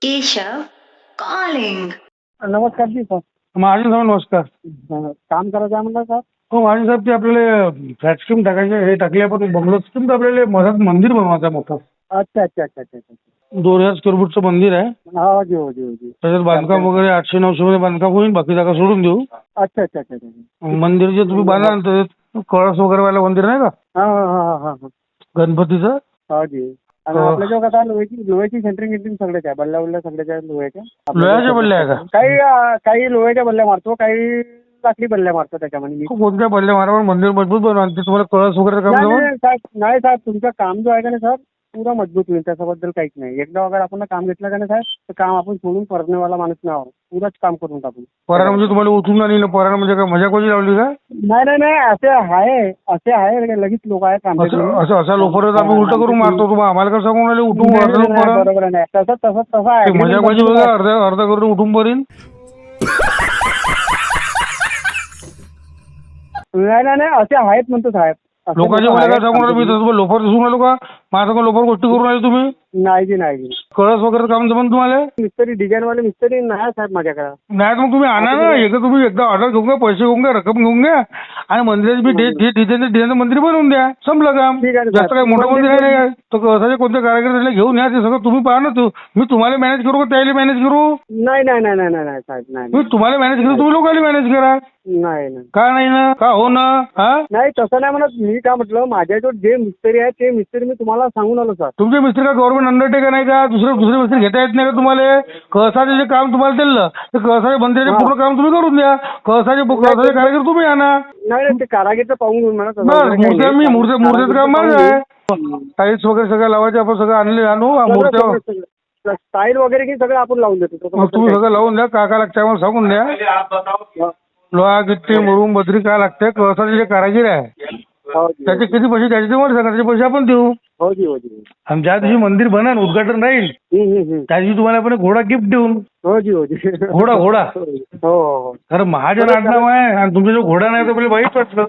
Keshav calling. नमस्कार जी sir. Mahajan साहेब नमस्कार. काम करायचं आहे म्हणलं सर. हो महाजन साहेब, ते आपल्याला फ्लॅट स्कीम टाकायचे हे टाकले आपण बंगलो स्कीम, तर आपल्याला मधात मंदिर बनवायचं आहे मोठं. अच्छा अच्छा अच्छा अच्छा अच्छा. 2000 स्क्वेअर फूटचं मंदिर आहे. हो जी हो जी हो जी. त्याच्यात बांधकाम वगैरे 800-900 मध्ये बांधकाम होईल, बाकी जागा सोडून देऊ. अच्छा अच्छा अच्छा अच्छा. मंदिर जे तुम्ही बांधा ना, ते कळस वगैरे वाला मंदिर नाही का हा हा हा हा हा. गणपतीचं. हो जी. आणि आपल्या जो आता लोह्याची सेंटरिंग गिंटरिंग सगळ्याच आहे, बल्ल्या बल्ल्या सगळ्याच आहे लोह्याच्या. लोह्याच्या बल्ल्या आहे का? काही लोह्याच्या बल्ल्या मारतो, काही लाकडी बल्ल्या मारतो त्याच्यामध्ये मी. कोणत्या बल्ल्या मारा, मंदिर मजबूत बनवा. ते तुम्हाला कळस वगैरे काम जमत? नाही साहेब, तुमचं काम जो आहे का नाही सर, पुरा मजबूत होईल, त्याच्याबद्दल काहीच नाही. एकदा अगर आपण काम घेतलं का नाही साहेब, तर काम आपण सोडून परतण्यावाला माणूस नाही आहोत, पुराच काम करून टाकू. परार म्हणजे तुम्हाला उठून आणि परार म्हणजे काय मजा कोणी लावली का? नाही नाही नाही, असे आहे लगेच लोक आहेत काम. असा लोफर आम्ही उलट करून मारतो. तुम्हाला आम्हाला कसं सांगून राहिले उठून बरोबर नाही, तसं आहे. मजा माझी बघा, अर्धा करून उठून पर्यंत. नाही नाही नाही, असे आहेत म्हणतो साहेब. लोकांच्या मला काय सांगून राहिले, मी तसं लोफर दिसून राहिलो का? माझं लोफर गोष्टी करून राहिले तुम्ही? नाही जी नाही जी. कळस वगैरे काम जमन तुम्हाला? मिस्त्री डिझाईन वाले मिस्त्री नाही साहेब माझ्याकडे. नाही तर मग तुम्ही आणा ना. तुम्ही एकदा ऑर्डर घेऊन घ्या, पैसे घेऊन घ्या, रक्कम घेऊन घ्या, आणि मंदिराची डिझाईन मंदिर बनवून द्या. संपलं काम. ठीक आहे जास्त काही मोठं मंदिर आहे नाही. तर कळसाचे कोणते कारागीर त्याला घेऊन या, ते सगळं तुम्ही पाहा ना. मी तुम्हाला मॅनेज करू का त्याला मॅनेज करू? नाही नाही नाही नाही नाही साहेब, नाही मी तुम्हाला मॅनेज करू, तुम्ही लोकांना मॅनेज करा. नाही नाही का नाही ना? का हो ना? हा, नाही तसं नाही म्हणत मी. काय म्हटलं, माझ्याजवळ जे मिस्त्री आहे ते मिस्त्री मी तुम्हाला सांगून आलो सर. तुमचे मिस्त्री का गव्हर्नमेंट अंडरटेकर नाही का? दुसरे मिस्त्री घेता येत नाही का तुम्हाला? कळसाचे जे काम तुम्हाला दिलं, ते कळसाचे मंदिराचे पूर्ण काम तुम्ही करून द्या. कळसाचे कारागीर तुम्ही आणा. नाही नाही, ते कारागीरचं पाहून घेऊन म्हणा. बस मूर्त्याचं काम माझं आहे. टाईल्स वगैरे सगळं लावायचे, आपण सगळं आणू मूर्त्या. स्टाईल वगैरे की सगळं आपण लावून देतो. मग तुम्ही सगळं लावून द्या. काय लागतं मला सांगून द्या. लोहा गिट्टी मुरुम बद्री काय लागते. कळसाचे जे कारागीर आहे त्याचे किती पैसे द्यायचे ते मला सांगा, त्याचे पैसे आपण देऊ. हो जी हो जी. आणि ज्या दिवशी मंदिर बनन, उद्घाटन राहील, त्या दिवशी तुम्हाला आपण घोडा गिफ्ट देऊन. हो जी हो जी. घोडा हो हो. खरं महाजन आडनाव आहे, आणि तुमचा जो घोडा नाही तर पहिले वाईट वाटलं.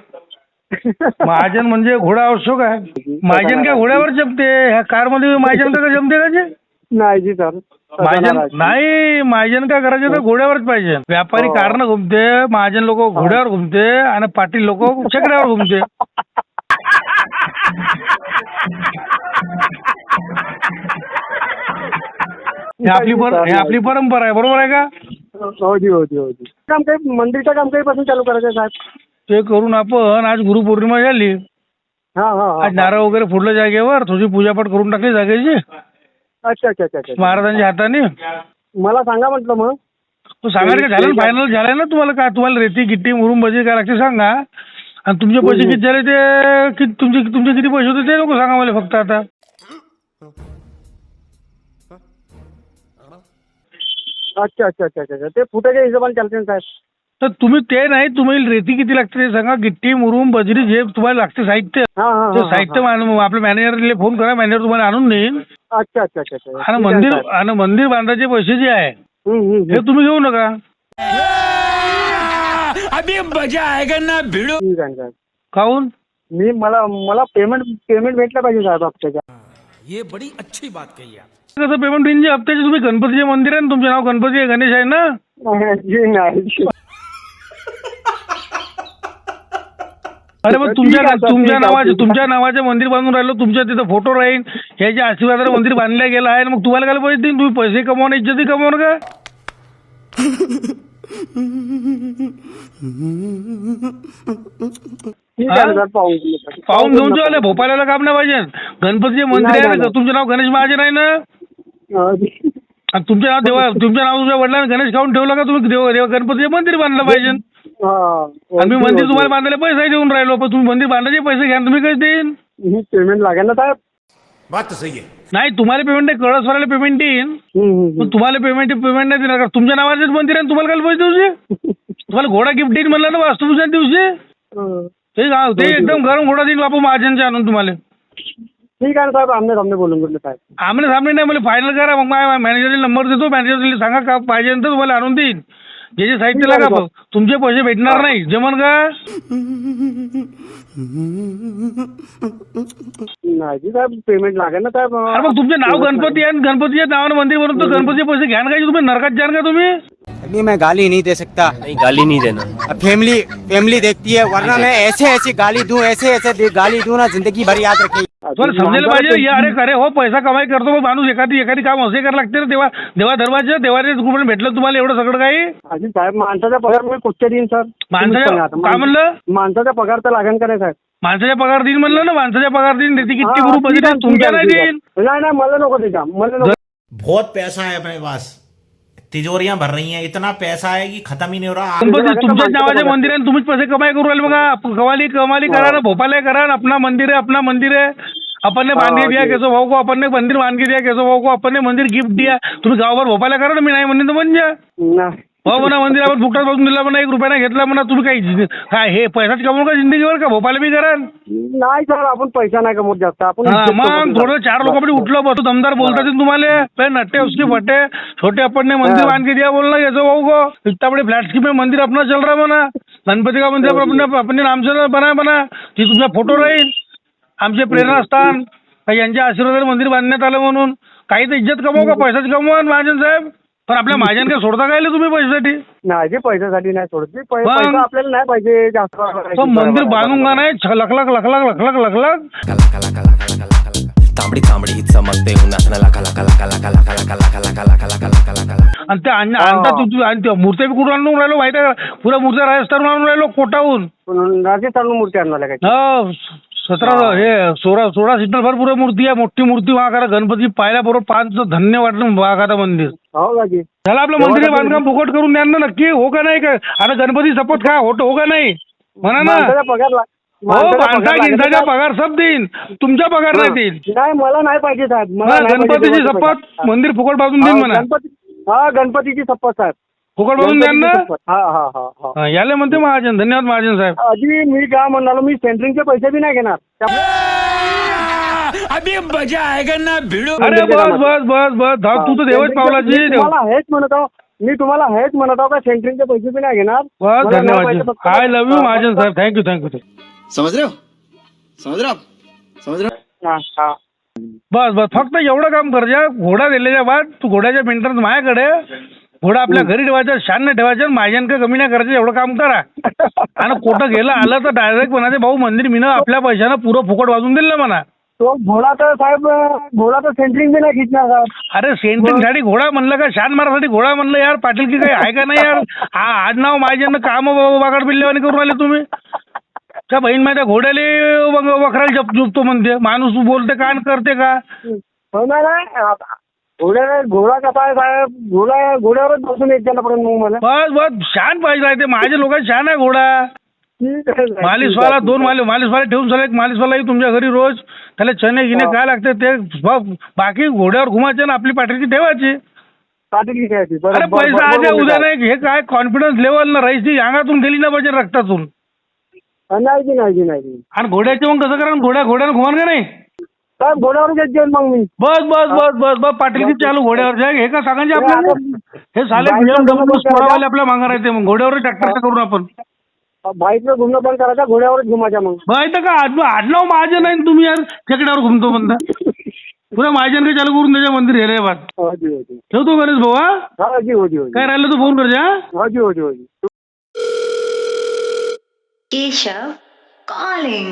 महाजन म्हणजे घोडा आवश्यक आहे. महाजन काय घोड्यावर जमते? ह्या कारमध्ये महाजन का जमते का जे? नाही जी सर. महाजन नाही, महाजन काय करायचं तर घोड्यावरच पाहिजे. व्यापारी कारनं घुमते, महाजन लोक घोड्यावर घुमते, आणि पाटील लोक चक्रावर घुमते. हे आपली परंपरा आहे, बरोबर आहे का? हो जी हो जी हो जी. काम काही मंदिरचं काम कधीपासून चालू करायचं आहे साहेब? ते करून आपण, आज गुरुपौर्णिमा झाली, हा हा. आज नारळ वगैरे फुटलं जागेवर, थोडी पूजापाठ करून टाकली जागेची अच्छा अच्छा अच्छा अच्छा. महाराजांच्या हाताने. मला सांगा म्हटलं मग. तू सांगायला काय झालं? फायनल झालंय ना तुम्हाला? काय तुम्हाला रेती गिट्टी मुरुम भजी काय लागते सांगा. आणि तुमचे पैसे किती झाले ते तुमचे किती पैसे होते ते नको सांगा मला फक्त आता. अच्छा अच्छा अच्छा अच्छा. ते फुटाच्या हिशोबाने चालते ना साहेब. तर तुम्ही ते नाही, तुम्ही रेती किती लागते ते सांगा. गिट्टी मुरुम बजरी जे तुम्हाला लागते साहित्य, ते साहित्य आपल्या मॅनेजरला फोन करा, मॅनेजर तुम्हाला आणून देईन. अच्छा अच्छा अच्छा. आणि मंदिर बांधायचे पैसे जे आहे हे तुम्ही घेऊ नका. अभी मजा आएगा ना भिडो. ठीक आहे साहेब. काहून? मला पेमेंट भेटलं पाहिजे साहेब हप्त्याच्या. ये बड़ी अच्छी बात कही आप. कसं पेमेंट देईन? जे हप्त्याचे तुम्ही गणपतीचे मंदिर आहे ना, तुमचं नाव गणपती आहे, गणेश आहे ना? जी नाही. अरे मग तुमच्या नावाचे मंदिर बांधून राहिलो, तुमच्या तिथं फोटो राहील, ह्याच्या आशीर्वादाला मंदिर बांधल्या गेलं आहे. मग तुम्हाला काय पैसे देईन? तुम्ही पैसे कमवणं, इज्जती कमवणं का? पाहून घेऊन आले. भोपाळ्याला काम नाही पाहिजे. गणपतीचे मंदिर आहे ना, तुमचं नाव गणेश महाजन आहे ना? आणि तुमचं नाव तुमच्या वडिलांनी गणेश खाऊन ठेवलं का? तुम्ही गणपतीचे मंदिर बांधलं पाहिजे. आणि मी मंदिर तुम्हाला बांधायला पैसे देऊन राहिलो, पण तुम्ही मंदिर बांधायचे पैसे घ्या, तुम्ही कसे देईन? पेमेंट लागेल ना साहेब. बात तो सही है. नाही, तुम्हाला पेमेंट नाही, कळसवाल्याला पेमेंट देईन. पण तुम्हाला पेमेंट नाही देणार. तुमच्या नावाचेच मंदिर आहे, तुम्हाला काय पैसे देऊचे? तुम्हाला घोडा गिफ्ट देईन म्हणलं ना वास्तूच्या दिवशी. ते एकदम गरम घोडा देईन बापू महाजनचे आणून तुम्हाला. ठीक आहे ना साहेब. आमने सामने बोलून घेतलं साहेब. आमने सामने नाही, मला फायनल करा. मग माझ्या मॅनेजरला नंबर देतो, मॅनेजरला सांगा का पाहिजे तर तुम्हाला आणून देईन. जे जे साहित्य लागा तुमचे पैसे भेटणार नाही जमन का? नाही साहेब पेमेंट लागेल ना साहेब. अरे मग तुमचे नाव गणपती आहे, गणपतीच्या नावानं मंदिर बनवतो, गणपतीचे पैसे घ्या ना, काय तुम्ही नरकात जाण का तुम्ही? अभी मैं गाली नहीं दे सकता. नहीं गाली नहीं देना. फैमिली देखती है, वरना मैं ऐसे गाली दूं, ऐसे गाली दूं ना, जिंदगी भर याद रखेगी. तर समजायला पाहिजे या अरे हो पैसा कमाई करतो मग माणूस एखादी काम असे करायला लागते ना. देवा धर्माचे देवाचे कुठून भेटलं तुम्हाला एवढं सगळं काही? अजून साहेब माणसाचा पगार मी कुठच्या देईन सर? माणसाच्या काय म्हणलं? माणसाचा पगार तर लागेल का नाही साहेब? माणसाच्या पगार देईन म्हणलं ना, माणसाच्या पगार देईन. त्याची किती ग्रुप बघितले तुमच्या नाही देईन. नाही मला नको त्याच्या, मला नको. बहुत पैसा है अपने पास, तिजोरियां भर रही हैं, इतना पैसा है कि खत्म ही नहीं हो रहा. तुमच्या नावाचे मंदिर आहे, तुम्हीच पैसे कमाई करू राहिले बघा. कमाली करा ना, भोपाल करा ना, अपना मंदिर है अपन ने बांध के दिया केशव भाऊ को, अपन ने मंदिर बांध के दिया केशव भाऊ को, अपन ने मंदिर गिफ्ट दिया. तुम्ही गावभर भोपाल करा ना, मी नाही म्हणेन तर म्हणजे हो म्हणा मंदिर आपण फुकटात बसून दिला म्हणा, 1 रुपया नाही घेतला म्हणा. तुम्ही काही काय हे पैसाच कमवू का जिंदगीवर का? भोपाल बी करा नाही सर, आपण पैसा नाही कमवत जास्त. आपण मग थोडं 4 लोकांमध्ये उठलं बसू दमदार बोलतात तुम्हाला. नट्टे उसके फटे छोटे अपन ने मंदिर बांध के दिया बोलना केशव भाऊ को. इतना बड़े फ्लैट में मंदिर अपना चल रहा म्हणा. गणपती का मंदिर अपने नाम से बना ती तुमचा फोटो राहील. आमचे प्रेरणास्थान यांच्या आशीर्वादाने मंदिर बांधण्यात आलं म्हणून. काही तर इज्जत कमवू का? पैसाच कमवा महाजन साहेब. पण आपल्या महाजन काय सोडता काय तुम्ही पैशासाठी? नाही पैशासाठी नाही सोडत. पैसा आपल्याला नाही पाहिजे जास्त. मंदिर बांधून का नाही लख तांबडी तांबडी चमकते उन्हात लाखा लाखा लाखा लाखा लाखा लाखा लाखा लाखा लाखा लाखा लाखा लाखा लाखा. आणि ते आणतात मूर्त्या बी कुठून आणून राहिलो माहिती आहे का? पुऱ्या मूर्त्या राजस्थानहून आणून राहिलो, कोटाहून. राजस्थानहून मूर्ती आणणार काय? हो 16 सीटर भर पुरे मूर्ती आहे, मोठी मूर्ती वहा करा. गणपती पाहिल्या बरोबर 5 धन्य वाटलं वाघाता मंदिर. हो का जी? त्याला आपलं मंदिर बांधकाम फुकट करून द्या ना नक्की. हो का नाही का? आता गणपती शपथ खा हो का नाही म्हणा ना. पगार हो माणसा गिंसाचा पगार सब देईन, तुमचा पगार नाही देईन. नाही मला नाही पाहिजे साहेब. मला गणपतीची शपथ मंदिर फुकट बांधून देईन म्हणा. गणपतीची शपथ साहेब फुकट बांधून द्या ना. हा याले म्हणते महाजन. धन्यवाद महाजन साहेब. आधी मी काय म्हणालो, मी सेंटरिंगचे पैसे बी नाही घेणार. अभी मजा आएगा ना भिड़ो. अरे बस तू तर देवच पावलाची. मी तुम्हाला हेच म्हणत आहो का सेंटरिंगचे पैसे बी नाही घेणार. बस धन्यवाद. आय लव्ह यू महाजन साहेब. थँक्यू. समझ रहे हो? बस फक्त एवढं काम कर जा. घोडा दिल्याच्या बाद तू घोड्याच्या मेंटेनन्स माझ्याकडे. घोडा आपल्या घरी ठेवायचा, शान नाही ठेवायचं, माझ्यानं कमी नाही करायचं. एवढं काम करा. आणि कुठं गेलं आलं तर डायरेक्ट म्हणायचे भाऊ मंदिर मीनं आपल्या पैशानं पुरं फुकट वाजून दिलं म्हणा. तो घोडा तर साहेब सेंटरिंग बी नाही खिचणार साहेब. अरे सेंटरिंग साठी घोडा म्हणलं का? शान मारासाठी घोडा म्हणलं यार. पाटील की काही आहे का नाही यार? आज नाव माझ्यानं काम बागाड बिल्लेवानी करून राहिले तुम्ही. का बहीण माझ्या घोड्याले वखराला झोपतो म्हणते. माणूस बोलते का आणि करते का? घोडा कसा आहे साहेब? घोड्यावरच बसून येत त्याला पर्यंत मग मला. बस शान पाहिजे राहते. माझ्या लोकांना शान आहे घोडा. मालिशवाला 2 मालिशवाला ठेवून झाले. एक मालिशवाला तुमच्या घरी रोज त्याला चणे गिने काय लागते ते. बाकी घोड्यावर घुमायचे ना आपली पाठीची ठेवायची. अरे पैसा आज उद्या नाही. हे काय कॉन्फिडन्स लेवल ना राहायची. अंगातून गेली ना पाहिजे रक्तातून. नाही. आणि घोड्याचे मग कसं करा? घोड्यानं घुमान का नाही? घोड्यावर घेऊन मग मी. बस पाटील चालू घोड्यावर जाय. हे का सांगायचे आपल्याला? हे साले आपल्या मागं राहते. मग घोड्यावर ट्रॅक्टर करून आपण बाईकवर घुमणं बंद करायचं, घोड्यावरच घुमायच्या मग. माहिती का आडनाव महाजन आहे तुम्ही यार. खेकड्यावर घुमतो म्हणता. पुरा महाजन काय चालू करून त्याच्या मंदिर हे बा. ठेवतो गणेश भाऊ. हा काय राहिलं तू फोन करजा. Keshav calling.